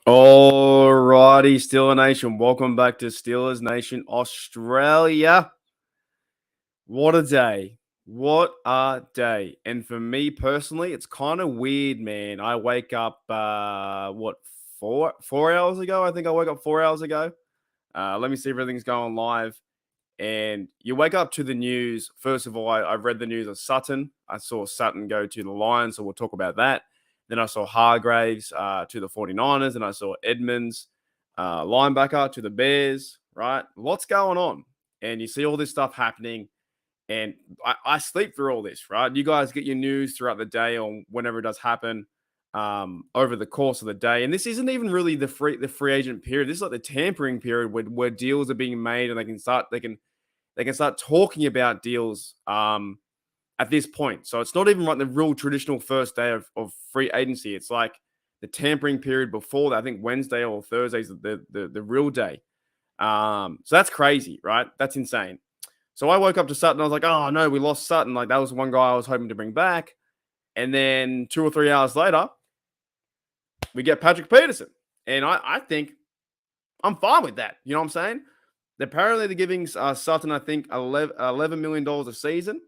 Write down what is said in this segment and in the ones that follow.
Alrighty, Steeler Nation. Welcome back to Steelers Nation Australia. What a day. What a day. And for me personally, it's kind of weird, man. I wake up, four hours ago? I think I woke up 4 hours ago. Let me see if everything's going live. And you wake up to the news. First of all, I read the news of Sutton. I saw Sutton go to the Lions, so we'll talk about that. Then I saw Hargraves to the 49ers, and I saw Edmunds, linebacker, to the Bears, right? Lots going on. And you see all this stuff happening. And I sleep through all this, right? You guys get your news throughout the day or whenever it does happen over the course of the day. And this isn't even really the free agent period. This is like the tampering period where deals are being made and they can start talking about deals at this point. So it's not even like the real traditional first day of free agency. It's like the tampering period before that. I think Wednesday or Thursday is the real day. So that's crazy, right? That's insane. So I woke up to Sutton. I was like, oh, no, we lost Sutton. Like, that was one guy I was hoping to bring back. And then 2 or 3 hours later, we get Patrick Peterson. And I think I'm fine with that. You know what I'm saying? Apparently, they're giving Sutton, I think, $11 million a season,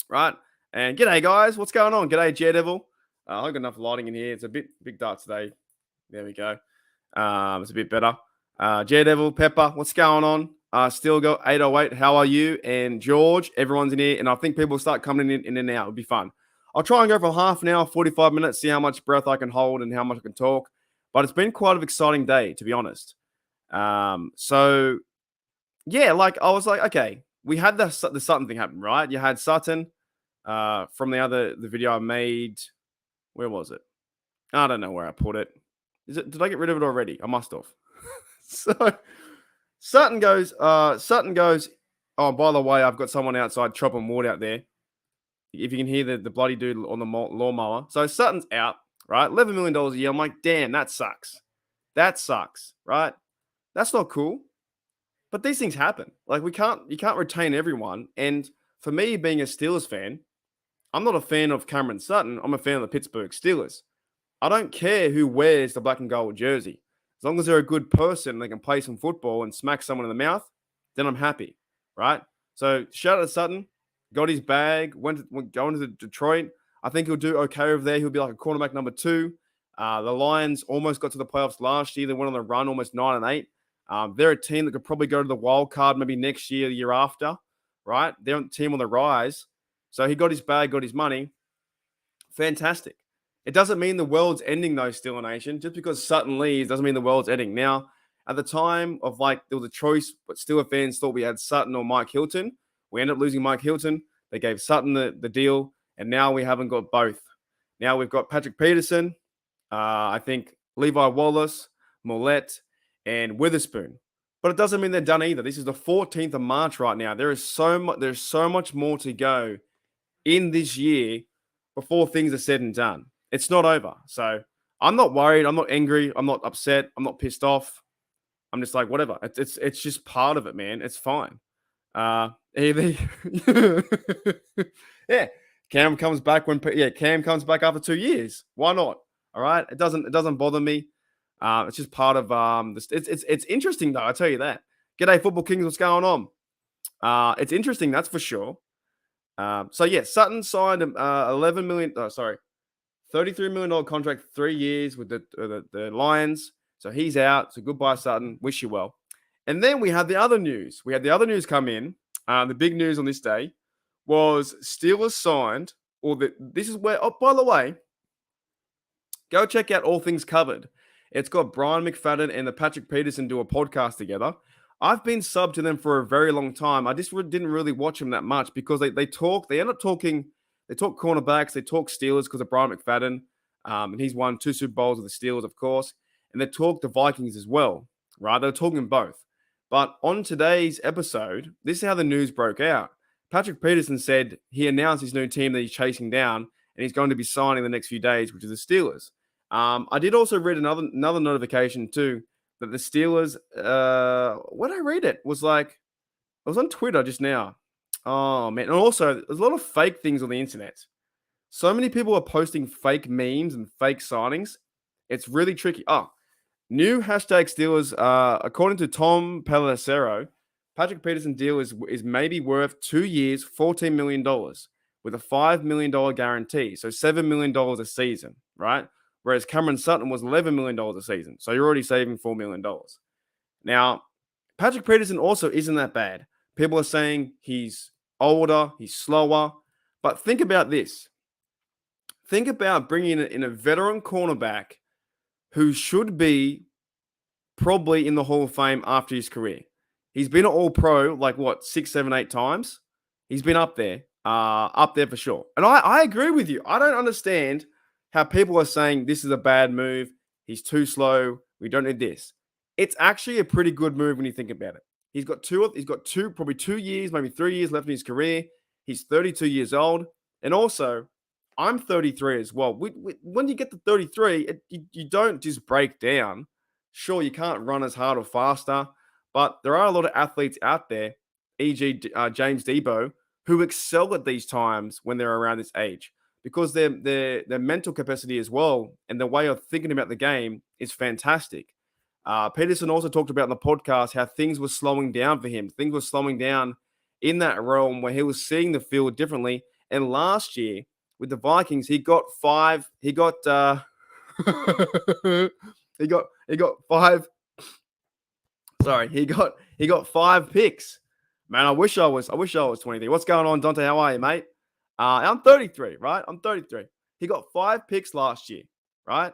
right? And g'day, guys. What's going on? G'day, Daredevil. I've got enough lighting in here. It's a bit dark today. There we go. It's a bit better. Daredevil, Pepper, what's going on? Still go 808. How are you? And George, everyone's in here. And I think people will start coming in and out. It'll be fun. I'll try and go for half an hour, 45 minutes, see how much breath I can hold and how much I can talk. But it's been quite an exciting day, to be honest. So, yeah, like I was like, okay, we had the Sutton thing happen, right? You had Sutton from the video I made. Where was it? I don't know where I put it. Did I get rid of it already? I must have. So Sutton goes, oh, by the way, I've got someone outside chopping wood out there. If you can hear the bloody dude on the lawnmower. So Sutton's out, right? $11 million a year. I'm like, damn, that sucks. That sucks, right? That's not cool. But these things happen. Like, you can't retain everyone. And for me, being a Steelers fan, I'm not a fan of Cameron Sutton. I'm a fan of the Pittsburgh Steelers. I don't care who wears the black and gold jersey. As long as they're a good person and they can play some football and smack someone in the mouth, then I'm happy, right? So shout out to Sutton. Got his bag, went going to Detroit. I think he'll do okay over there. He'll be like a cornerback number 2. The Lions almost got to the playoffs last year. They went on the run, almost 9-8. They're a team that could probably go to the wild card maybe next year, the year after, right? They're a team on the rise. So he got his bag, got his money. Fantastic. It doesn't mean the world's ending, though, Steeler Nation. Just because Sutton leaves doesn't mean the world's ending. Now, at the time of, like, there was a choice, but Steeler fans thought we had Sutton or Mike Hilton. We ended up losing Mike Hilton. They gave Sutton the deal, and now we haven't got both. Now we've got Patrick Peterson, I think Levi Wallace, Mollett, and Witherspoon. But it doesn't mean they're done either. This is the 14th of March right now. There's so much more to go in this year before things are said and done. It's not over. So I'm not worried. I'm not angry. I'm not upset. I'm not pissed off. I'm just like, whatever. It's just part of it, man. It's fine. Yeah. Cam comes back Cam comes back after 2 years. Why not? All right. It doesn't bother me. It's just part of this. It's interesting though. I tell you that. G'day, Football Kings. What's going on? It's interesting. That's for sure. So yeah, Sutton signed $33 million contract, 3 years with the Lions. So he's out. So goodbye, Sutton. Wish you well. And then we had the other news. Come in. The big news on this day was Steelers signed, this is where, oh, by the way, go check out All Things Covered. It's got Brian McFadden and the Patrick Peterson do a podcast together. I've been subbed to them for a very long time. I just didn't really watch them that much because they end up talking, they talk cornerbacks, they talk Steelers because of Brian McFadden. And he's won 2 Super Bowls with the Steelers, of course. And they talk the Vikings as well, right? They're talking both. But on today's episode, this is how the news broke out. Patrick Peterson said he announced his new team that he's chasing down, and he's going to be signing the next few days, which is the Steelers. I did also read another notification too, that the Steelers, when I read it, was like, I was on Twitter just now. Oh, man. And also, there's a lot of fake things on the internet. So many people are posting fake memes and fake signings. It's really tricky. Oh, New hashtag Steelers. According to Tom Pelissero, Patrick Peterson deal is maybe worth 2 years, $14 million with a $5 million guarantee. So $7 million a season, right? Whereas Cameron Sutton was $11 million a season. So you're already saving $4 million. Now, Patrick Peterson also isn't that bad. People are saying he's older, he's slower. But think about this. Think about bringing in a veteran cornerback who should be probably in the Hall of Fame after his career. He's been an All-Pro like what 6, 7, 8 times. He's been up there for sure. And I agree with you. I don't understand how people are saying this is a bad move. He's too slow. We don't need this. It's actually a pretty good move when you think about it. He's got probably 2 years, maybe 3 years left in his career. He's 32 years old, and also I'm 33 as well. When you get to 33, you don't just break down. Sure, you can't run as hard or faster, but there are a lot of athletes out there, e.g. James Debo, who excel at these times when they're around this age because their mental capacity as well and the way of thinking about the game is fantastic. Peterson also talked about in the podcast how things were slowing down for him. Things were slowing down in that realm where he was seeing the field differently. And last year with the Vikings, he got he got 5. Sorry, he got 5 picks. Man, I wish I was 23. What's going on, Dante? How are you, mate? I'm 33, right? I'm 33. He got 5 picks last year, right?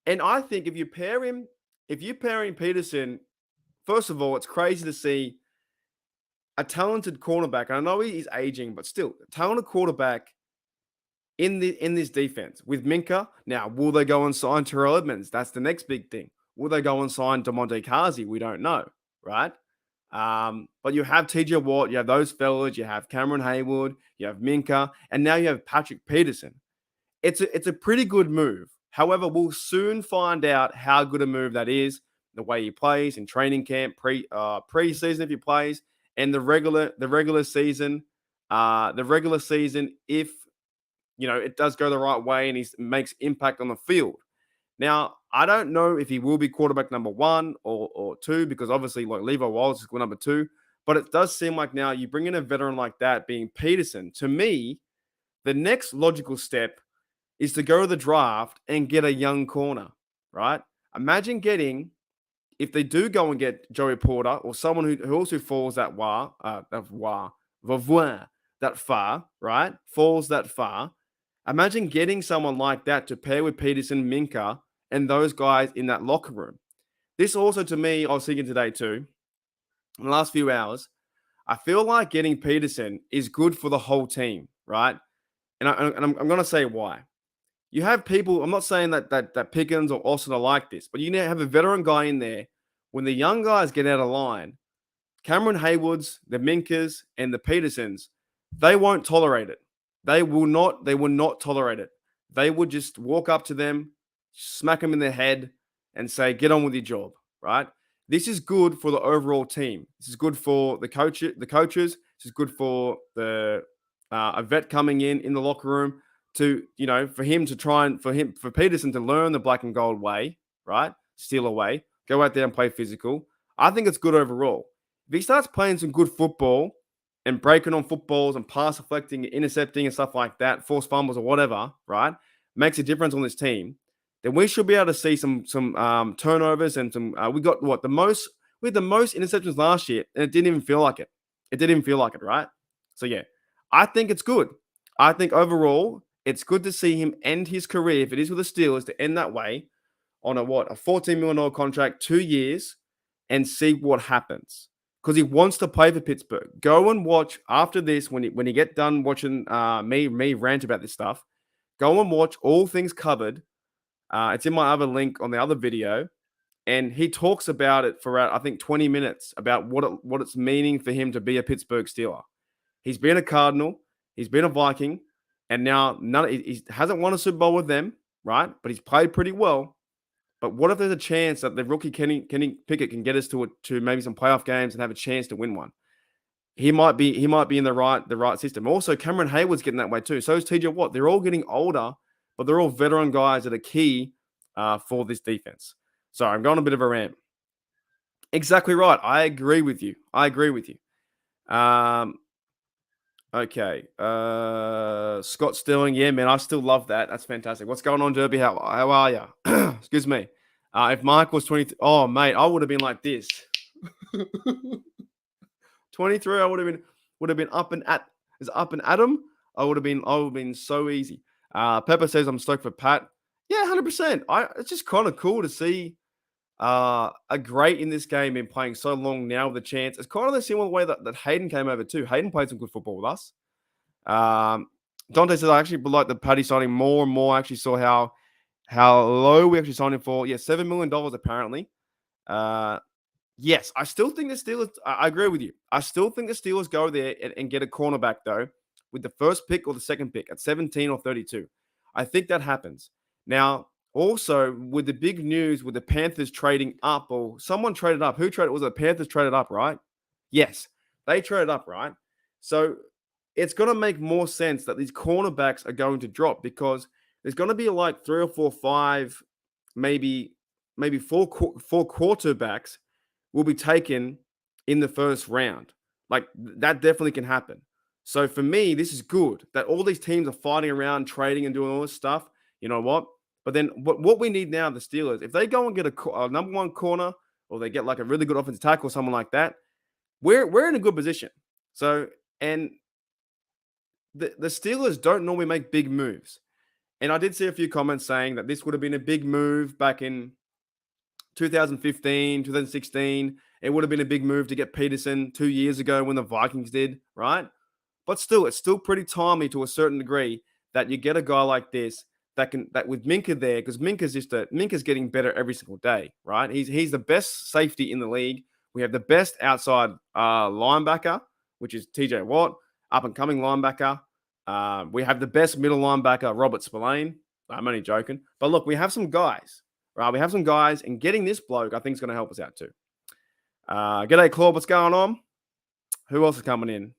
And I think if you're pairing Peterson, first of all, it's crazy to see a talented cornerback. And I know he's aging, but still, a talented quarterback in this defense with Minka. Now, will they go and sign Terrell Edmunds? That's the next big thing. Will they go and sign DeMonte Kazi? We don't know, right? But you have TJ Watt, you have those fellas, you have Cameron Haywood, you have Minka, and now you have Patrick Peterson. It's a pretty good move. However, we'll soon find out how good a move that is, the way he plays in training camp, preseason if he plays, and the regular season. The regular season, if it does go the right way and he makes impact on the field. Now, I don't know if he will be quarterback number 1 or 2 because obviously like Levi Wallace is number 2. But it does seem like now you bring in a veteran like that being Peterson. To me, the next logical step is to go to the draft and get a young corner, right? Imagine if they do go and get Joey Porter or someone who also falls that far, right? Falls that far. Imagine getting someone like that to pair with Peterson, Minka, and those guys in that locker room. This also, to me, I was thinking today too, in the last few hours, I feel like getting Peterson is good for the whole team, right? And I'm going to say why. You have people, I'm not saying that Pickens or Austin are like this, but you need to have a veteran guy in there. When the young guys get out of line, Cameron Haywoods, the Minkas, and the Petersons, they won't tolerate it. They will not tolerate it. They would just walk up to them, smack them in their head, and say, get on with your job, right? This is good for the overall team. This is good for the coaches. This is good for a vet coming in the locker room to, for Peterson to learn the black and gold way, right? Steeler way, go out there and play physical. I think it's good overall. If he starts playing some good football and breaking on footballs and pass deflecting, intercepting and stuff like that, forced fumbles or whatever, right? Makes a difference on this team. Then we should be able to see some turnovers and some. We got the most interceptions last year, and it didn't even feel like it. It didn't even feel like it, right? So yeah, I think it's good. I think overall, it's good to see him end his career, if it is with the Steelers, to end that way on a $14 million contract, 2 years, and see what happens. Because he wants to play for Pittsburgh. Go and watch after this when you get done watching me rant about this stuff. Go and watch All Things Covered. It's in my other link on the other video, and he talks about it for I think 20 minutes about what it's meaning for him to be a Pittsburgh Steeler. He's been a Cardinal, he's been a Viking, and now he hasn't won a Super Bowl with them, right? But he's played pretty well. But what if there's a chance that the rookie Kenny Pickett can get us to maybe some playoff games and have a chance to win one? He might be in the right system. Also, Cameron Hayward's getting that way too. So is TJ Watt. They're all getting older, but they're all veteran guys that are key for this defense. Sorry, I'm going a bit of a rant. Exactly right. I agree with you. Okay. Scott Sterling. Yeah, man. I still love that. That's fantastic. What's going on, Derby? How are you? Excuse me. If Mark was 20, oh mate, I would have been like this. 23, I would have been up and at him. I would have been so easy. Pepper says I'm stoked for Pat. Yeah, 100%. It's just kind of cool to see a great in this game been playing so long now with a chance. It's kind of the similar way that Hayden came over too. Hayden played some good football with us. Dante says I actually like the Paddy signing more and more. I actually saw how low we actually signed him for. Yeah, $7 million apparently. Yes, I still think the Steelers. I agree with you. I still think the Steelers go there and get a cornerback though, with the first pick or the second pick at 17 or 32. I think that happens. Now, also with the big news with the Panthers trading up, or someone traded up. Who traded? Was it the Panthers traded up, right? Yes, they traded up, right? So it's going to make more sense that these cornerbacks are going to drop because there's going to be like 3 or 4, 5, maybe four quarterbacks will be taken in the first round. Like that definitely can happen. So for me, this is good that all these teams are fighting around, trading and doing all this stuff. You know what? But then what we need now, the Steelers, if they go and get a number one corner or they get like a really good offensive tackle or someone like that, we're in a good position. So, and the Steelers don't normally make big moves. And I did see a few comments saying that this would have been a big move back in 2015, 2016. It would have been a big move to get Peterson 2 years ago when the Vikings did, right? But still, it's still pretty timely to a certain degree that you get a guy like this that with Minka there, because Minka's getting better every single day, right? He's the best safety in the league. We have the best outside linebacker, which is TJ Watt, up and coming linebacker. We have the best middle linebacker, Robert Spillane. I'm only joking, but look, we have some guys. Right, we have some guys, and getting this bloke, I think, is going to help us out too. G'day, Claude. What's going on? Who else is coming in?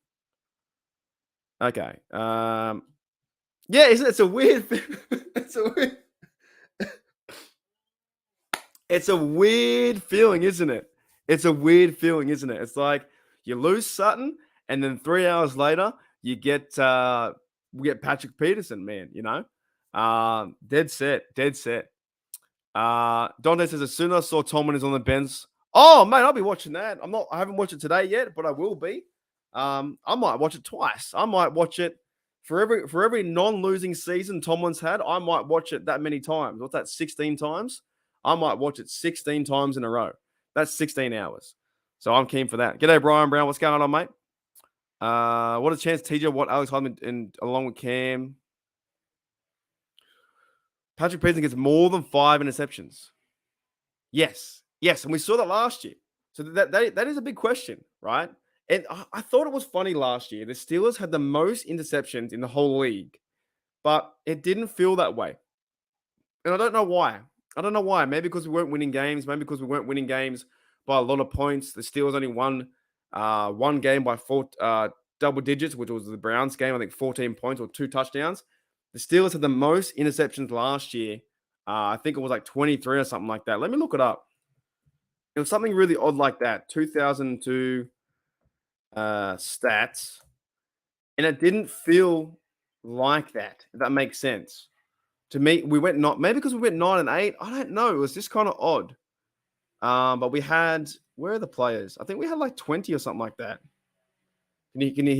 Okay. Yeah, it's a weird. It's a weird feeling, isn't it? It's a weird feeling, isn't it? It's like you lose Sutton, and then 3 hours later, we get Patrick Peterson, man. You know, dead set. Dante says as soon as I saw Tomlin is on the bench. Oh, mate, I'll be watching that. I haven't watched it today yet, but I will be. I might watch it twice. I might watch it for every non-losing season Tomlin's had. I might watch it that many times. What's that? 16 times. I might watch it 16 times in a row. That's 16 hours. So I'm keen for that. G'day, Brian Brown. What's going on, mate? What a chance, TJ Watt, Alex Hyman, and along with Cam. Patrick Peterson gets more than 5 interceptions. Yes, and we saw that last year. So that is a big question, right? And I thought it was funny last year. The Steelers had the most interceptions in the whole league, but it didn't feel that way. And I don't know why. Maybe because we weren't winning games. Maybe because we weren't winning games by a lot of points. The Steelers only won one game by double digits, which was the Browns game. I think 14 points or 2 touchdowns. The Steelers had the most interceptions last year. I think it was like 23 or something like that. Let me look it up. It was something really odd like that. 2002 stats. And it didn't feel like that, if that makes sense. To me, maybe because we went 9 and 8. I don't know. It was just kind of odd. But we had, where are the players? I think we had like 20 or something like that. Can you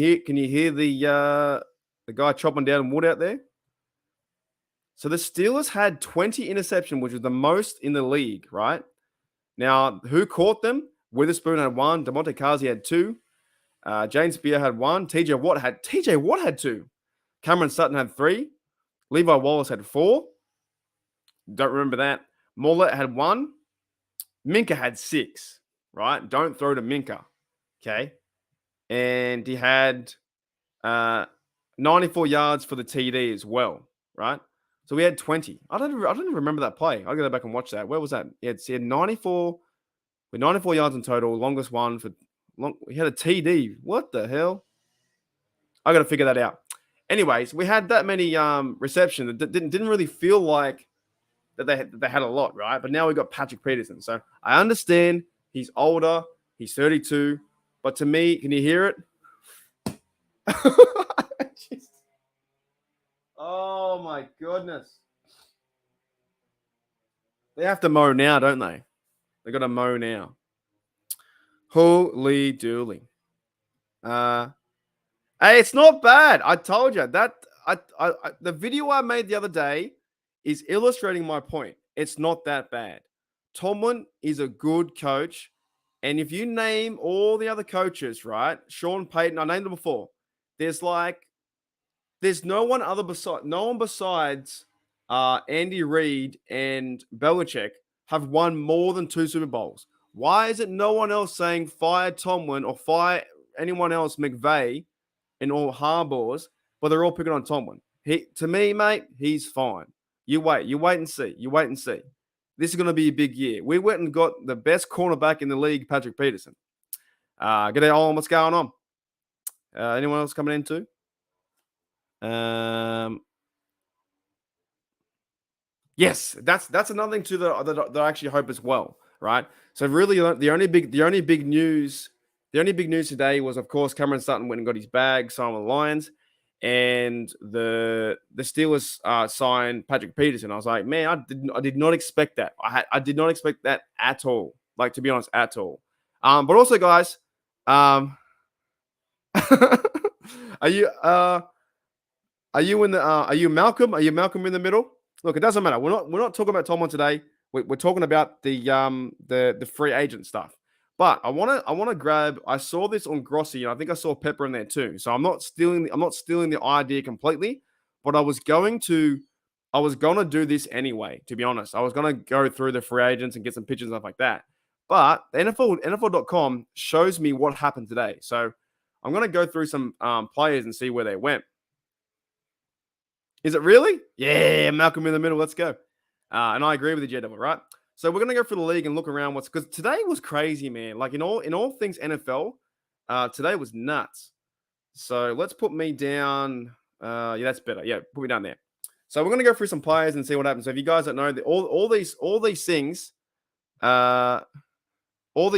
hear the guy chopping down wood out there? So the Steelers had 20 interception, which was the most in the league, right? Now, who caught them? Witherspoon had 1. DeMonte Carsey had 2. James Spear had 1. TJ Watt had 2. Cameron Sutton had 3. Levi Wallace had 4. Don't remember that. Mollett had 1. Minka had 6, right? Don't throw to Minka, okay? And he had 94 yards for the TD as well, right? So we had 20. I don't even remember that play. I'll go back and watch that. Where was that? He had 94 with 94 yards in total. Longest one he had a TD. What the hell? I got to figure that out. Anyways, we had that many receptions. It didn't really feel like that they had a lot, right? But now we got Patrick Peterson. So I understand he's older, he's 32, but to me, can you hear it? Oh my goodness. They have to mow now, don't they? They got to mow now. Hooley Dooley. Hey, it's not bad. I told you that. The video I made the other day is illustrating my point. It's not that bad. Tomlin is a good coach, and if you name all the other coaches, right? Sean Payton, I named them before. There's no one besides Andy Reid and Belichick have won more than 2 Super Bowls. Why is it no one else saying fire Tomlin or fire anyone else, McVay and all Harbaugh's, but they're all picking on Tomlin? To me, mate, he's fine. You wait and see. This is going to be a big year. We went and got the best cornerback in the league, Patrick Peterson. G'day, all. What's going on? Anyone else coming in too? Yes, that's another thing too that I actually hope as well, right? So really, the only big news today was, of course, Cameron Sutton went and got his bag, signed with the Lions, and the Steelers signed Patrick Peterson. I was like, man, I did not expect that. I did not expect that at all. Like, to be honest, at all. But also, guys, are you Malcolm? Are you Malcolm in the middle? Look, it doesn't matter. We're not talking about Tomlin today. We're talking about the free agent stuff. But I want to grab. I saw this on Grossi, and I think I saw Pepper in there too. So I'm not stealing the idea completely, but I was going to do this anyway. To be honest, I was going to go through the free agents and get some pictures and stuff like that. But NFL.com shows me what happened today. So I'm going to go through some players and see where they went. Is it really? Yeah, Malcolm in the middle. Let's go. And I agree with the J-Devil, right? So we're going to go through the league and look around because today was crazy, man. Like in all things NFL, today was nuts. So let's put me down. Yeah, that's better. Yeah, put me down there. So we're going to go through some players and see what happens. So if you guys don't know, all these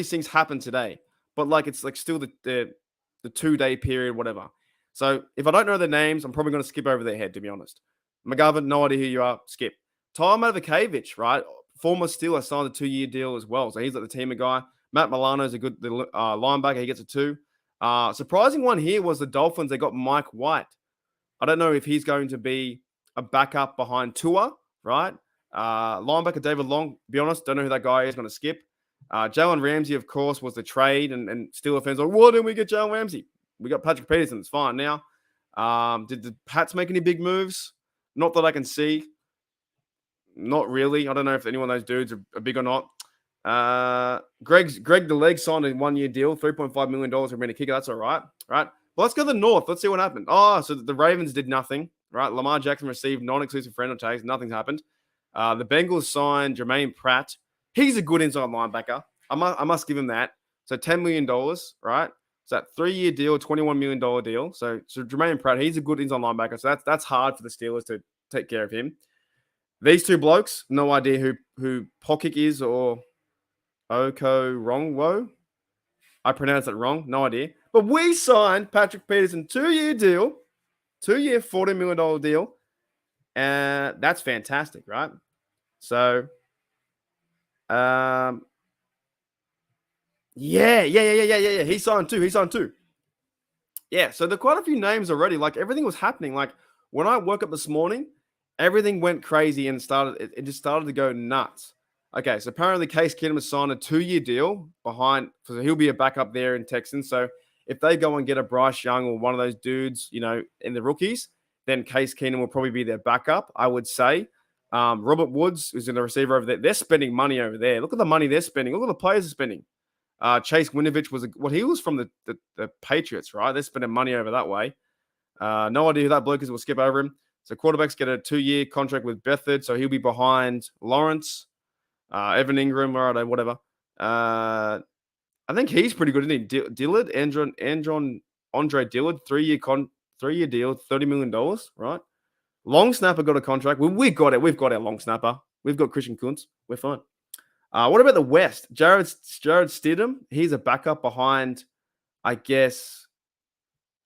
things happen today, but like it's like still the 2-day period, whatever. So if I don't know their names, I'm probably going to skip over their head, to be honest. McGovern, no idea who you are. Skip. Tom Matakevich, right? Former Steeler, signed a 2-year deal as well. So he's like the teamer guy. Matt Milano is a good linebacker. He gets a 2. Surprising one here was the Dolphins. They got Mike White. I don't know if he's going to be a backup behind Tua, right? Linebacker David Long, be honest, don't know who that guy is. Going to skip. Jalen Ramsey, of course, was the trade. And Steeler fans are like, why didn't we get Jalen Ramsey? We got Patrick Peterson. It's fine now. Did the Pats make any big moves? Not that I can see. Not really. I don't know if any one of those dudes are big or not. Greg the Leg signed a 1-year deal, $3.5 million for being a kicker. That's all right. Right. Well, let's go to the North. Let's see what happened. Oh, so the Ravens did nothing. Right. Lamar Jackson received non-exclusive franchise. Nothing's happened. The Bengals signed Tremain Pratt. He's a good inside linebacker. I must give him that. So $10 million, right? So that 3-year deal, $21 million deal. So Tremain Pratt, he's a good inside linebacker. So that's hard for the Steelers to take care of him. These two blokes, no idea who Pokic is or Okoronkwo. I pronounced it wrong. No idea. But we signed Patrick Peterson, 2-year deal, 2-year, $40 million deal. And that's fantastic, right? So, yeah. He signed 2. Yeah, so there are quite a few names already. Like, everything was happening. Like, when I woke up this morning, everything went crazy and it just started to go nuts. Okay, so apparently Case Keenum has signed a 2-year deal so he'll be a backup there in Texans. So if they go and get a Bryce Young or one of those dudes, in the rookies, then Case Keenum will probably be their backup, I would say. Robert Woods, who's in the receiver over there, they're spending money over there. Look at the money they're spending. Look at the players are spending. Chase Winovich he was from the Patriots, right? They're spending money over that way. No idea who that bloke is. We'll skip over him. So quarterbacks get a 2-year contract with Bethard, so he'll be behind Lawrence, Evan Ingram, or whatever. I think he's pretty good, isn't he? Dillard, Andre Dillard, 3-year deal, $30 million, right? Long snapper got a contract. We've got our long snapper. We've got Christian Kuntz. We're fine. What about the West? Jared Stidham. He's a backup behind, I guess,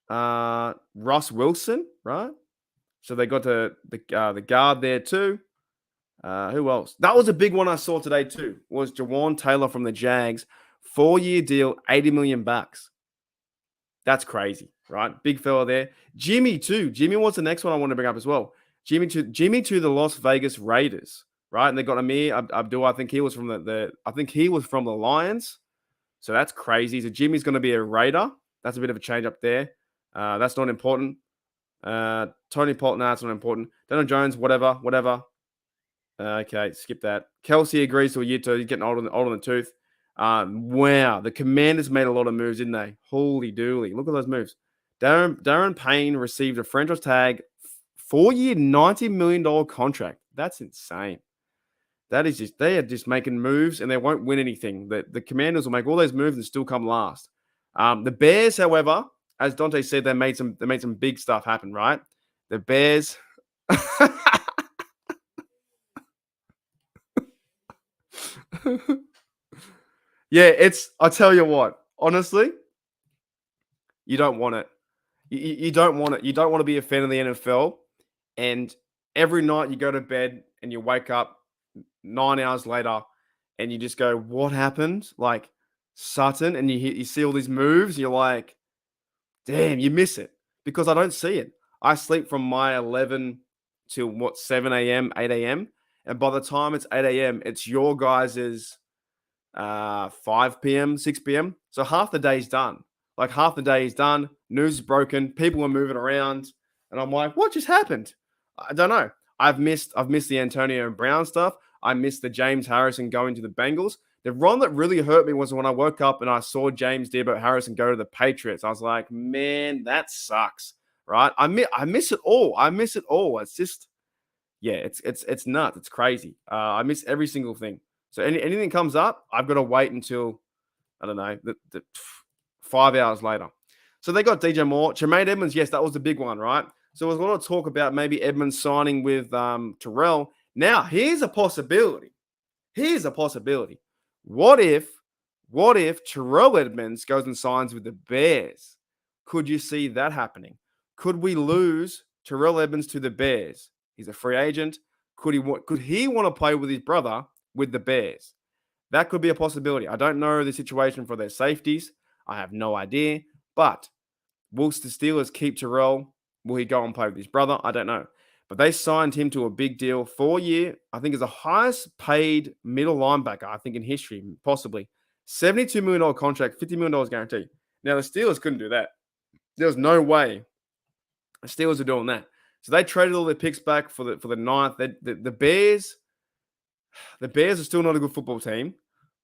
Russ Wilson, right? So they got the guard there too. Who else? That was a big one I saw today too. Was Jawan Taylor from the Jags, 4-year deal, $80 million. That's crazy, right? Big fella there. Jimmy too. Jimmy was the next one I want to bring up as well. Jimmy to the Las Vegas Raiders, right? And they got Amir Abdul. I think he was from the Lions. So that's crazy. So Jimmy's going to be a Raider. That's a bit of a change up there. That's not important. Tony Pollard, that's not important. Daniel Jones, whatever. Okay, skip that. Kelsey agrees to a year 2. He's getting old on the tooth. Wow, the Commanders made a lot of moves, didn't they? Holy dooly. Look at those moves. Darren Payne received a franchise tag, 4-year, $90 million contract. That's insane. They are just making moves and they won't win anything. The Commanders will make all those moves and still come last. The Bears, however, as Dante said, they made some big stuff happen, right? The Bears. Yeah, I'll tell you what, honestly, you don't want it. You don't want it. You don't want to be a fan of the NFL. And every night you go to bed and you wake up 9 hours later and you just go, what happened? Like Sutton, and you see all these moves. And you're like, damn, you miss it because I don't see it. I sleep from my 11 till 7 a.m., 8 a.m. And by the time it's 8 a.m., it's your guys's 5 p.m., 6 p.m. So half the day's done. Like half the day is done. News is broken. People are moving around. And I'm like, what just happened? I don't know. I've missed the Antonio Brown stuff. I missed the James Harrison going to the Bengals. The one that really hurt me was when I woke up and I saw James Dearborn Harrison go to the Patriots. I was like, man, that sucks, right? I miss it all. I miss it all. It's just, yeah, it's nuts. It's crazy. I miss every single thing. So anything comes up, I've got to wait until, I don't know, the 5 hours later. So they got DJ Moore. Tremain Edmunds, yes, that was the big one, right? So there was a lot of talk about maybe Edmunds signing with Terrell. Now, here's a possibility. What if Terrell Edmunds goes and signs with the Bears? Could you see that happening? Could we lose Terrell Edmunds to the Bears? He's a free agent. Could he want to play with his brother with the Bears? That could be a possibility. I don't know the situation for their safeties. I have no idea. But will the Steelers keep Terrell? Will he go and play with his brother? I don't know. But they signed him to a big deal, 4-year. I think is the highest paid middle linebacker, I think, in history, possibly. $72 million contract, $50 million guarantee. Now, the Steelers couldn't do that. There was no way the Steelers are doing that. So they traded all their picks back for the ninth. The Bears are still not a good football team,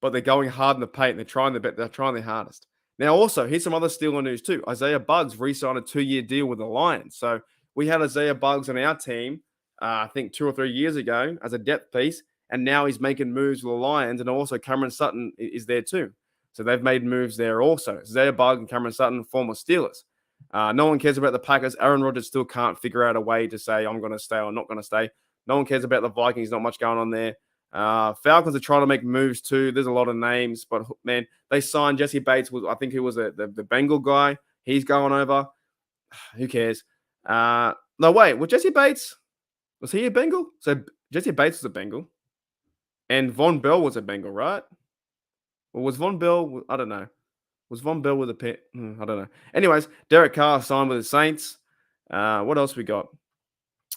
but they're going hard in the paint. They're trying their hardest. Now, also, here's some other Steeler news too. Isaiah Buggs re-signed a 2-year deal with the Lions. So we had Isaiah Buggs on our team, I think 2 or 3 years ago as a depth piece, and now he's making moves with the Lions, and also Cameron Sutton is there too. So they've made moves there also. Isaiah Buggs and Cameron Sutton, former Steelers. No one cares about the Packers. Aaron Rodgers still can't figure out a way to say, I'm going to stay or not going to stay. No one cares about the Vikings. Not much going on there. Falcons are trying to make moves too. There's a lot of names, but man, they signed Jesse Bates. I think he was the Bengal guy. He's going over. Who cares? No, wait. Was Jesse Bates? Was he a Bengal? So Jesse Bates was a Bengal, and Von Bell was a Bengal, right? Or was Von Bell? I don't know. Was Von Bell with a pet? I don't know. Anyways, Derek Carr signed with the Saints. What else we got?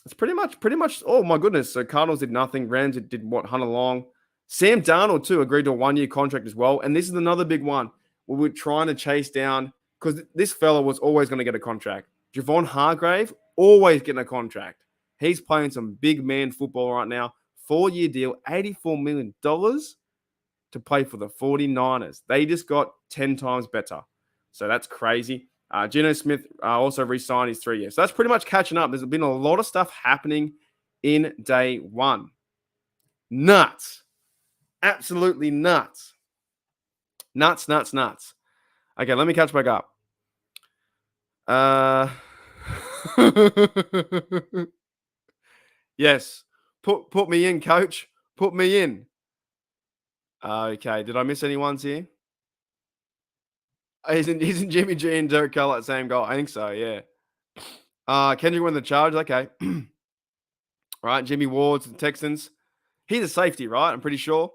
It's pretty much. Oh my goodness! So Cardinals did nothing. Rams did what? Hunt along. Sam Darnold too agreed to a 1-year contract as well. And this is another big one where we're trying to chase down, because this fella was always going to get a contract. Javon Hargrave always getting a contract. He's playing some big man football right now. 4-year deal, $84 million to play for the 49ers. They just got 10 times better. So that's crazy. Geno Smith also re-signed his 3 years. So that's pretty much catching up. There's been a lot of stuff happening in day one. Nuts. Absolutely nuts. Nuts. Okay, let me catch back up. Yes. Put me in, coach. Put me in. Okay. Did I miss any ones here? Isn't Jimmy G and Derek Carr like same goal? I think so. Yeah. Kendrick won the charge. Okay. All right. Jimmy Ward's the Texans. He's a safety, right? I'm pretty sure.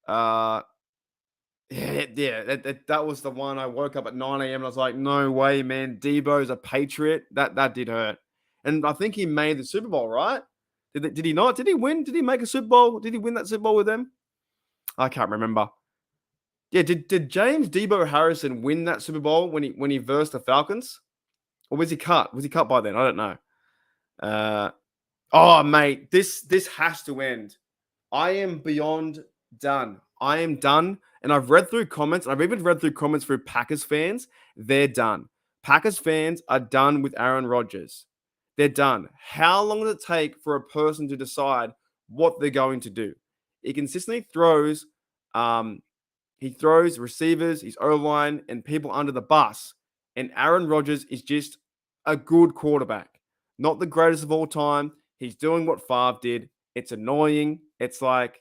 Uh, yeah. That was the one. I woke up at 9 a.m. and I was like, no way, man. Debo's a Patriot. That did hurt. And I think he made the Super Bowl, right? Did he not? Did he win? Did he make a Super Bowl? Did he win that Super Bowl with them? I can't remember. Yeah, did James Debo Harrison win that Super Bowl when he versed the Falcons? Or was he cut? Was he cut by then? I don't know. Oh, mate, this has to end. I am beyond done. I am done. And I've read through comments. I've even read through comments for Packers fans. They're done. Packers fans are done with Aaron Rodgers. They're done. How long does it take for a person to decide what they're going to do? He consistently throws. He throws receivers, his O-line, and people under the bus. And Aaron Rodgers is just a good quarterback. Not the greatest of all time. He's doing what Favre did. It's annoying. It's like,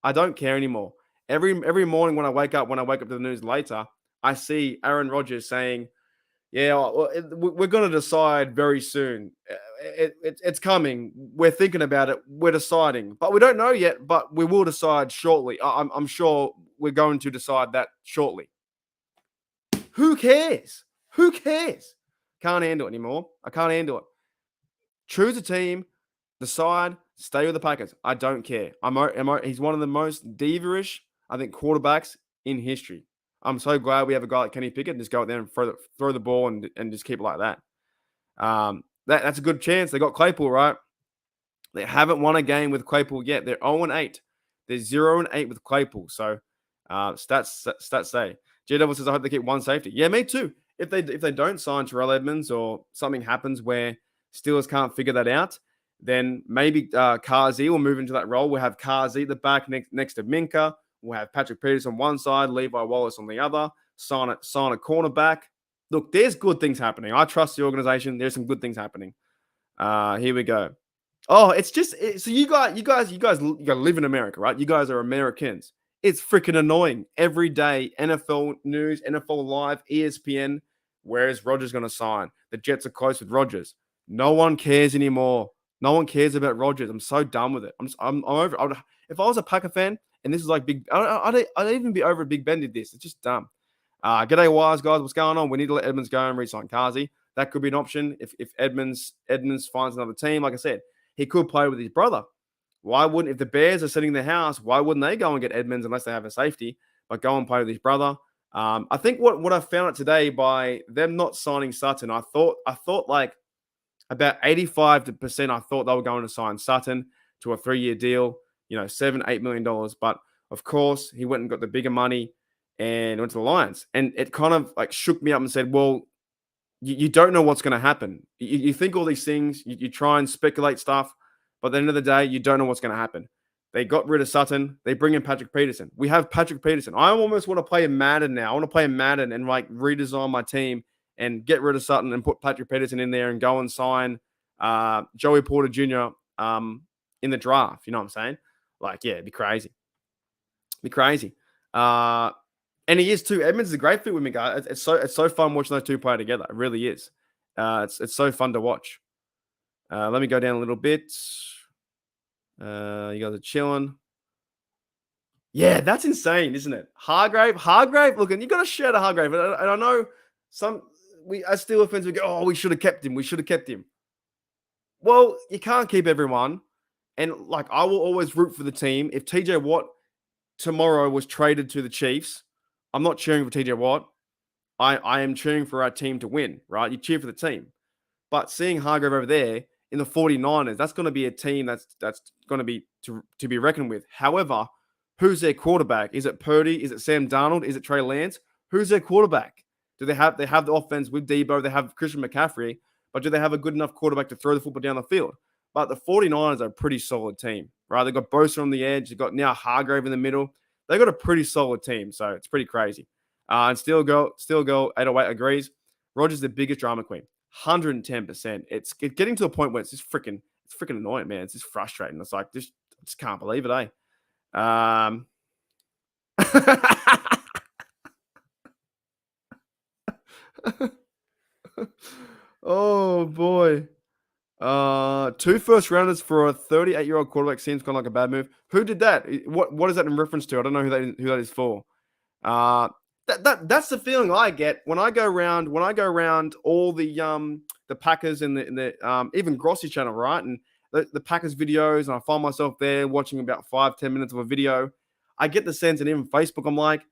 I don't care anymore. Every morning when I wake up to the news later, I see Aaron Rodgers saying, yeah, well, we're going to decide very soon. It's coming. We're thinking about it. We're deciding. But we don't know yet, but we will decide shortly. I'm sure we're going to decide that shortly. Who cares? Who cares? Can't handle it anymore. I can't handle it. Choose a team, decide, stay with the Packers. I don't care. He's one of the most diva-ish, I think, quarterbacks in history. I'm so glad we have a guy like Kenny Pickett and just go out there and throw the ball and just keep it like that. That's a good chance. They got Claypool, right? They haven't won a game with Claypool yet. They're 0-8. They're 0-8 with Claypool. So stats say. G Devil says, I hope they keep one safety. Yeah, me too. If they don't sign Terrell Edmunds or something happens where Steelers can't figure that out, then maybe Kazi will move into that role. We'll have Kazi at the back next to Minka. We'll have Patrick Peterson on one side, Levi Wallace on the other. Sign a cornerback. Look, there's good things happening. I trust the organization. There's some good things happening. Here we go. Oh, it's just so you guys live in America, right? You guys are Americans. It's freaking annoying. Every day, NFL news, NFL Live, ESPN. Where is Rodgers going to sign? The Jets are close with Rodgers. No one cares anymore. No one cares about Rodgers. I'm so done with it. I'm over. If I was a Packer fan and this is like big, I'd even be over Big Ben did this. It's just dumb. G'day, wise guys. What's going on? We need to let Edmunds go and re-sign Kazi. That could be an option if Edmunds finds another team. Like I said, he could play with his brother. Why wouldn't, if the Bears are sitting in their house, why wouldn't they go and get Edmunds unless they have a safety, but go and play with his brother? I think what I found out today by them not signing Sutton, I thought like about 85% I thought they were going to sign Sutton to a 3-year deal, $7-8 million. But of course, he went and got the bigger money and went to the Lions. And it kind of like shook me up and said, well, you don't know what's going to happen. You think all these things, you try and speculate stuff, but at the end of the day, you don't know what's going to happen. They got rid of Sutton. They bring in Patrick Peterson. We have Patrick Peterson. I almost want to play in Madden now. I want to play in Madden and like redesign my team and get rid of Sutton and put Patrick Peterson in there and go and sign Joey Porter Jr. In the draft. You know what I'm saying? Like, yeah, it'd be crazy. And he is too. Edmunds is a great fit with me, guys. It's so fun watching those two play together. It really is. It's so fun to watch. Let me go down a little bit. You guys are chilling. Yeah, that's insane, isn't it? Hargrave. Look, and you got to share the Hargrave. And I know we as Steelers fans, we go, oh, we should have kept him. Well, you can't keep everyone. And like, I will always root for the team. If TJ Watt tomorrow was traded to the Chiefs, I'm not cheering for TJ Watt. I am cheering for our team to win, right? You cheer for the team. But seeing Hargrave over there in the 49ers, that's going to be a team that's going to be to be reckoned with. However, who's their quarterback? Is it Purdy? Is it Sam Darnold? Is it Trey Lance? Who's their quarterback? Do they have the offense with Debo? They have Christian McCaffrey, but do they have a good enough quarterback to throw the football down the field? But the 49ers are a pretty solid team, right? They've got Bosa on the edge. They've got now Hargrave in the middle. They've got a pretty solid team, so it's pretty crazy. And Steel Girl 808 agrees. Rodgers is the biggest drama queen. 110%. It's getting to a point where it's freaking annoying, man. It's just frustrating. It's like, just just can't believe it, eh? Oh boy. Two first rounders for a 38-year-old quarterback seems kind of like a bad move. Who did that? What is that in reference to? I don't know who that is for. Uh, that's the feeling I get when I go around all the Packers and the even Grossi channel, right? And the Packers videos, and I find myself there watching about 5-10 minutes of a video. I get the sense, and even Facebook, I'm like,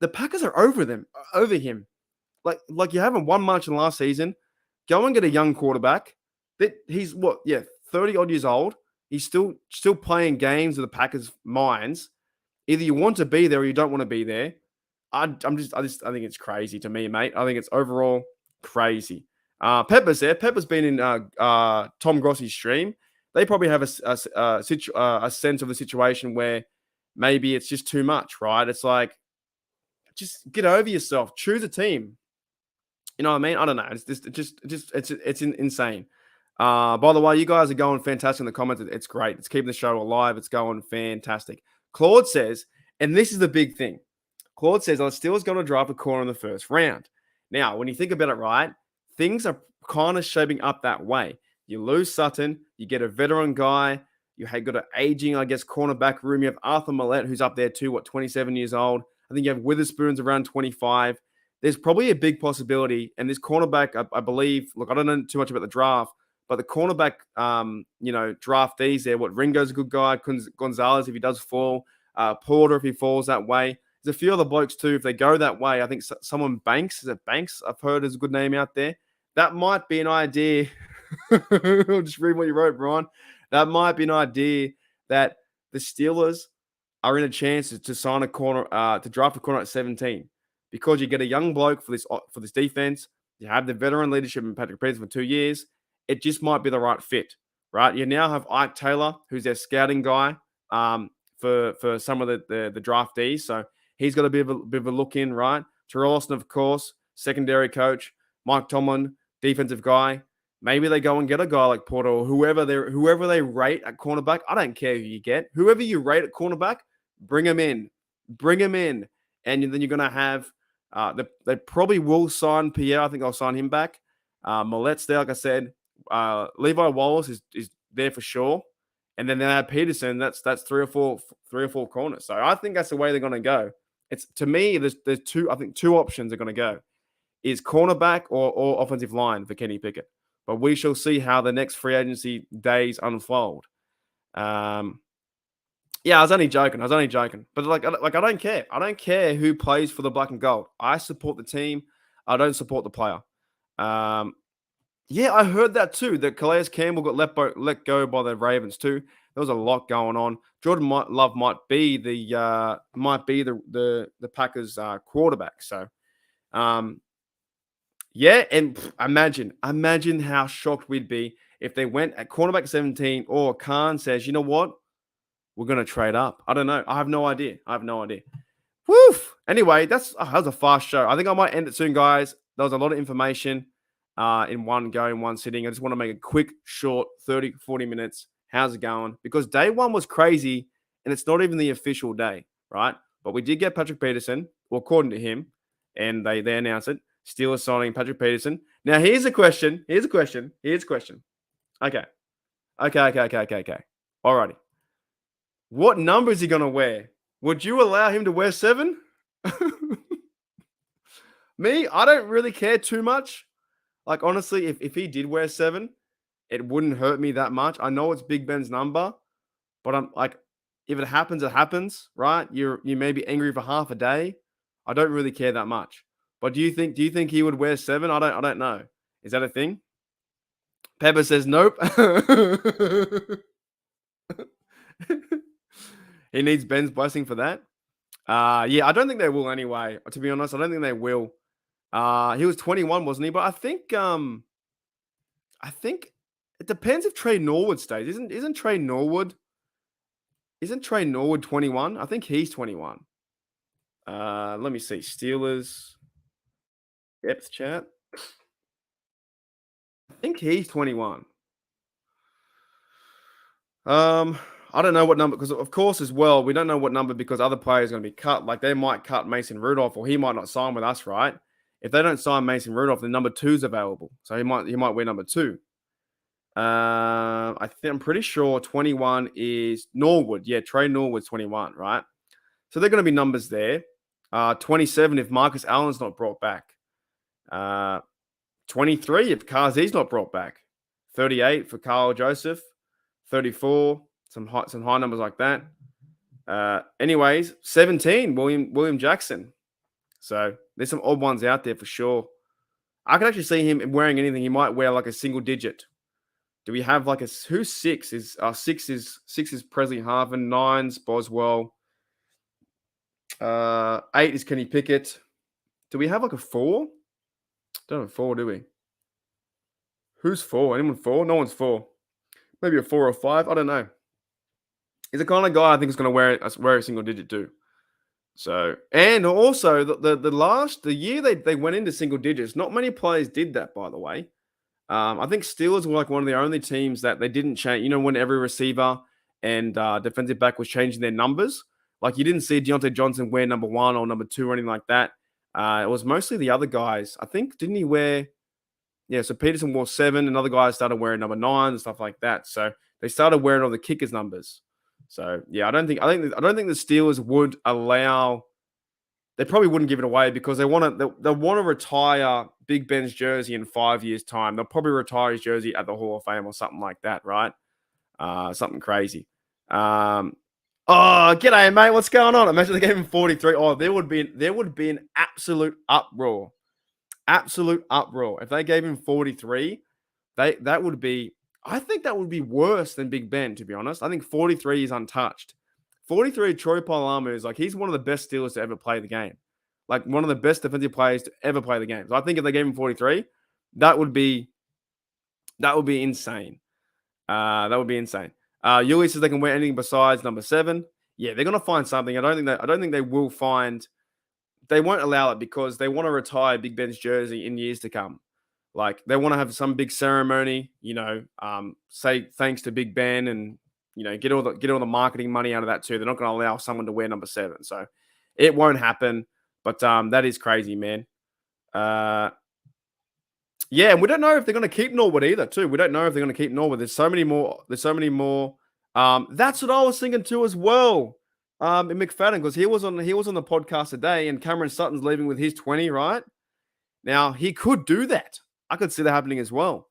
the Packers are over him. Like you haven't won much in the last season. Go and get a young quarterback. That he's what, yeah, 30 odd years old. He's still playing games with the Packers' minds. Either you want to be there or you don't want to be there. I think it's crazy to me, mate. I think it's overall crazy. Pepper's there. Pepper's been in Tom Grossi's stream. They probably have a sense of the situation where maybe it's just too much, right? It's like, just get over yourself. Choose a team. You know what I mean? I don't know. It's insane. By the way, you guys are going fantastic in the comments. It's great. It's keeping the show alive. It's going fantastic. Claude says, and this is the big thing. Claude says, are the Steelers going to draft a corner in the first round? Now, when you think about it, right, things are kind of shaping up that way. You lose Sutton, you get a veteran guy, you have got an aging, I guess, cornerback room. You have Arthur Millette, who's up there too, 27 years old. I think you have Witherspoon's around 25. There's probably a big possibility, and this cornerback, I believe, look, I don't know too much about the draft, but the cornerback, draftees there, Ringo's a good guy, Gonzalez, if he does fall, Porter, if he falls that way. There's a few other blokes too, if they go that way. I think someone Banks, is it Banks? I've heard is a good name out there. That might be an idea. I'll just read what you wrote, Brian. That might be an idea that the Steelers are in a chance to sign a corner, to draft a corner at 17, because you get a young bloke for this defense. You have the veteran leadership in Patrick Peterson for 2 years. It just might be the right fit, right? You now have Ike Taylor, who's their scouting guy for some of the draftees. So he's got a bit of a look in, right? Terrell Austin, of course, secondary coach. Mike Tomlin, defensive guy. Maybe they go and get a guy like Porter or whoever they rate at cornerback. I don't care who you get. Whoever you rate at cornerback, bring him in. Bring him in. And then you're going to have they probably will sign Pierre. I think I'll sign him back. Millette's there, like I said. Levi Wallace is there for sure. And then they have Peterson. That's three or four corners. So I think that's the way they're going to go. It's, to me, there's two options are going to go. Is cornerback or offensive line for Kenny Pickett. But we shall see how the next free agency days unfold. Yeah, I was only joking. But like I don't care. I don't care who plays for the black and gold. I support the team. I don't support the player. Yeah, I heard that too. That Calais Campbell got let go by the Ravens too. There was a lot going on. Jordan Love might be the Packers quarterback. So, yeah, and imagine how shocked we'd be if they went at cornerback 17, or Khan says, you know what, we're going to trade up. I don't know. I have no idea. Woof. Anyway, that was a fast show. I think I might end it soon, guys. There was a lot of information in one go, in one sitting. I just want to make a quick, short 30, 40 minutes. How's it going? Because day one was crazy, and it's not even the official day, right? But we did get Patrick Peterson, well, according to him, and they announced it. Steelers signing Patrick Peterson. Now, here's a question. Okay. Alrighty. What number is he going to wear? Would you allow him to wear 7? Me, I don't really care too much. Like, honestly, if he did wear 7, it wouldn't hurt me that much. I know it's Big Ben's number, but I'm like, if it happens, it happens, right? You may be angry for half a day. I don't really care that much. But do you think he would wear 7? I don't know. Is that a thing? Pepper says nope. He needs Ben's blessing for that. Yeah, I don't think they will anyway. To be honest, I don't think they will. He was 21, wasn't he? But I think it depends if Trey Norwood stays. Isn't Trey Norwood 21? I think he's 21. Let me see. Steelers depth chat. I think he's 21. I don't know what number, because of course as well, we don't know what number because other players are going to be cut. Like they might cut Mason Rudolph, or he might not sign with us, right? If they don't sign Mason Rudolph, then number 2's available, so he might wear number 2. I'm pretty sure 21 is Norwood. Yeah, Trey Norwood's 21, right? So they're going to be numbers there. 27 if Marcus Allen's not brought back. 23 if Kazi's not brought back. 38 for Carl Joseph. 34, some high numbers like that. Anyways, 17, William Jackson. So there's some odd ones out there for sure. I can actually see him wearing anything. He might wear like a single digit. Do we have like who's 6? Six is Presley Harvin, 9's Boswell. 8 is Kenny Pickett. Do we have like a 4? Don't have a 4, do we? Who's 4? Anyone 4? No one's 4. Maybe a 4 or 5. I don't know. He's the kind of guy I think is going to wear a single digit too. So, and also the year they went into single digits, not many players did that, by the way. I think Steelers were like one of the only teams that they didn't change. You know, when every receiver and defensive back was changing their numbers, like you didn't see Deontay Johnson wear number 1 or number 2 or anything like that. It was mostly the other guys. I think, didn't he wear? Yeah, so Peterson wore 7, and other guys started wearing number 9 and stuff like that. So they started wearing all the kickers' numbers. So yeah, I don't think the Steelers would allow. They probably wouldn't give it away because they want to retire Big Ben's jersey in 5 years' time. They'll probably retire his jersey at the Hall of Fame or something like that, right? Something crazy. Oh, g'day, mate. What's going on? Imagine they gave him 43. Oh, there would be an absolute uproar. Absolute uproar. If they gave him 43, that would be. I think that would be worse than Big Ben, to be honest. I think 43 is untouched. 43, Troy Polamalu is like, he's one of the best Steelers to ever play the game. Like one of the best defensive players to ever play the game. So I think if they gave him 43, that would be insane. That would be insane. Yuli says they can wear anything besides number 7. Yeah, they're gonna find something. I don't think they will find. They won't allow it because they want to retire Big Ben's jersey in years to come. Like they want to have some big ceremony, you know, say thanks to Big Ben, and you know get all the marketing money out of that too. They're not going to allow someone to wear number 7, so it won't happen. But that is crazy, man. Yeah, and we don't know if they're going to keep Norwood either. Too, we don't know if they're going to keep Norwood. There's so many more. That's what I was thinking too as well. In McFadden, because he was on the podcast today, and Cameron Sutton's leaving with his 20, right? Now he could do that. I could see that happening as well.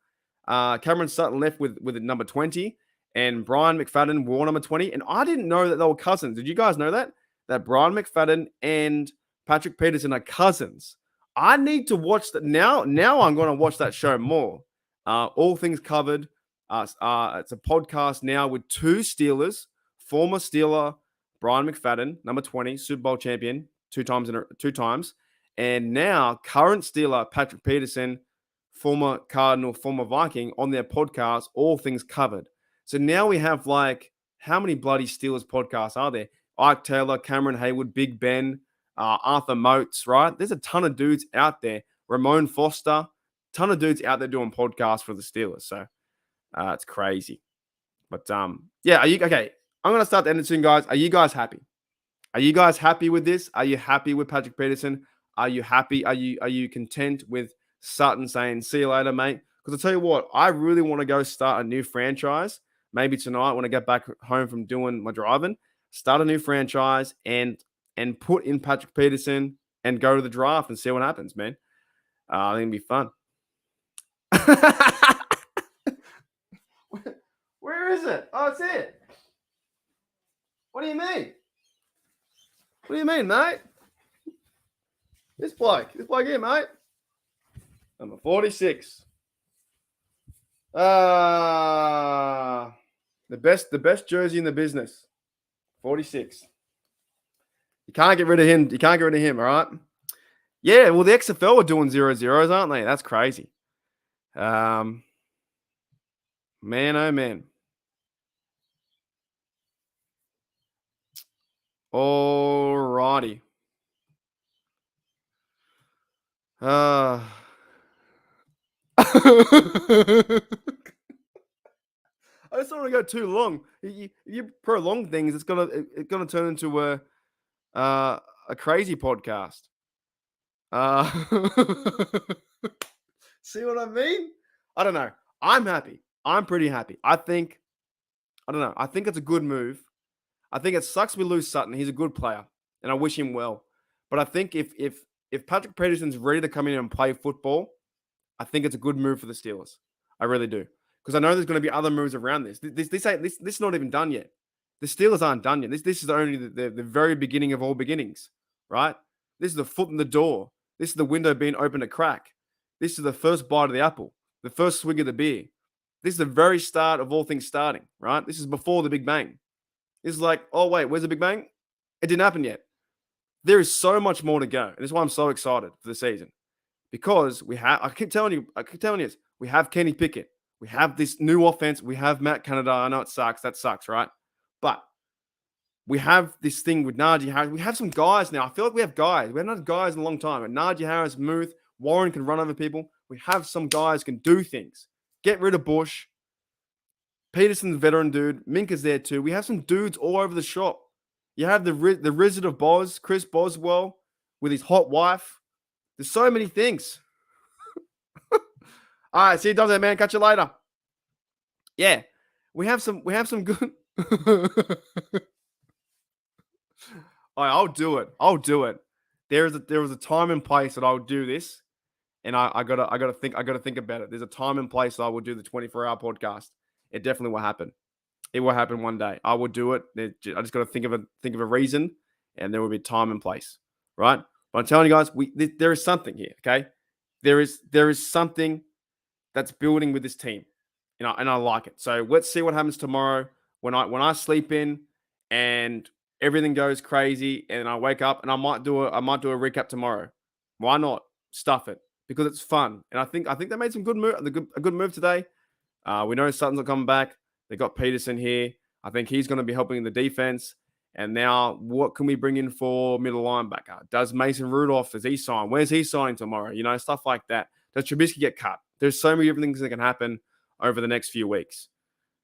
Cameron Sutton left with number 20, and Brian McFadden wore number 20. And I didn't know that they were cousins. Did you guys know that? That Brian McFadden and Patrick Peterson are cousins. I need to watch that now. Now I'm going to watch that show more. All Things Covered. It's a podcast now with 2 Steelers, former Steeler Brian McFadden, number 20, Super Bowl champion, 2 times. And now current Steeler Patrick Peterson, former Cardinal, former Viking, on their podcast, All Things Covered. So now we have like, how many bloody Steelers podcasts are there? Ike Taylor, Cameron Haywood, Big Ben, Arthur Moats, right? There's a ton of dudes out there. Ramon Foster, ton of dudes out there doing podcasts for the Steelers. So it's crazy. But yeah, are you okay? I'm going to start the end soon, guys. Are you guys happy? Are you guys happy with this? Are you happy with Patrick Peterson? Are you happy? Are you content with Sutton saying, see you later, mate? Because I'll tell you what, I really want to go start a new franchise. Maybe tonight when I get back home from doing my driving, start a new franchise and put in Patrick Peterson and go to the draft and see what happens, man. I think it'd be fun. Where is it? Oh, it's it. What do you mean? What do you mean, mate? This bloke here, mate. Number 46. The best jersey in the business. 46. You can't get rid of him. All right? Yeah, well, the XFL are doing 0-0s, aren't they? That's crazy. Man, oh, man. Alrighty. I just don't want to go too long. You prolong things, it's gonna turn into a crazy podcast. See what I mean? I don't know. I'm happy. I'm pretty happy. I don't know. I think it's a good move. I think it sucks we lose Sutton. He's a good player, and I wish him well. But I think if Patrick Peterson's ready to come in and play football, I think it's a good move for the Steelers. I really do, because I know there's going to be other moves around this. This is not even done yet. The Steelers aren't done yet. This is only the very beginning of all beginnings, right? This is the foot in the door. This is the window being opened a crack. This is the first bite of the apple, the first swig of the beer. This is the very start of all things starting, right? This is before the Big Bang. This is like, oh, wait, where's the Big Bang? It didn't happen yet. There is so much more to go. And that's why I'm so excited for the season. Because I keep telling you this, we have Kenny Pickett. We have this new offense. We have Matt Canada. I know it sucks. That sucks, right? But we have this thing with Najee Harris. We have some guys now. I feel like we have guys. We haven't had guys in a long time. And Najee Harris, Muth, Warren can run over people. We have some guys can do things. Get rid of Bush. Peterson's a veteran dude. Minka's there too. We have some dudes all over the shop. You have the Wizard of Boz, Chris Boswell, with his hot wife. There's so many things. All right, see you, does it, man. Catch you later. Yeah, we have some good. I'll do it. There was a time and place that I'll do this, and I gotta think about it. There's a time and place that I will do the 24-hour podcast. It definitely will happen. It will happen one day. I will do it. I just got to think of a reason, and there will be time and place, right? But I'm telling you guys, there is something here. Okay, there is something that's building with this team, and I like it. So let's see what happens tomorrow when I sleep in and everything goes crazy, and I wake up, and I might do a recap tomorrow. Why not? Stuff it, because it's fun, and I think they made some a good move today. We know Sutton's not coming back. They got Peterson here. I think he's going to be helping the defense. And now, what can we bring in for middle linebacker? Does Mason Rudolph, does he sign? Where's he signing tomorrow? You know, stuff like that. Does Trubisky get cut? There's so many different things that can happen over the next few weeks.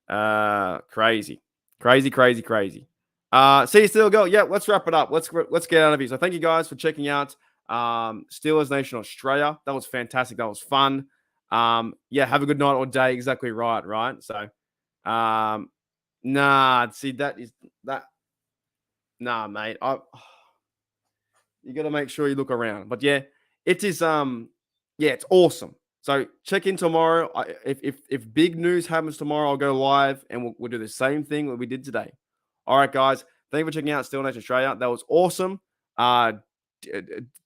Crazy. See you still go. Yeah, let's wrap it up. Let's get out of here. So thank you guys for checking out Steelers Nation Australia. That was fantastic. That was fun. Yeah, have a good night or day. Exactly right? So, nah, mate. You got to make sure you look around. But yeah, it is, yeah, it's awesome. So check in tomorrow. If big news happens tomorrow, I'll go live and we'll do the same thing that we did today. All right, guys. Thank you for checking out Steel Nation Australia. That was awesome.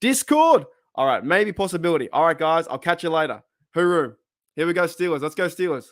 Discord. All right, maybe possibility. All right, guys. I'll catch you later. Hooroo. Here we go, Steelers. Let's go, Steelers.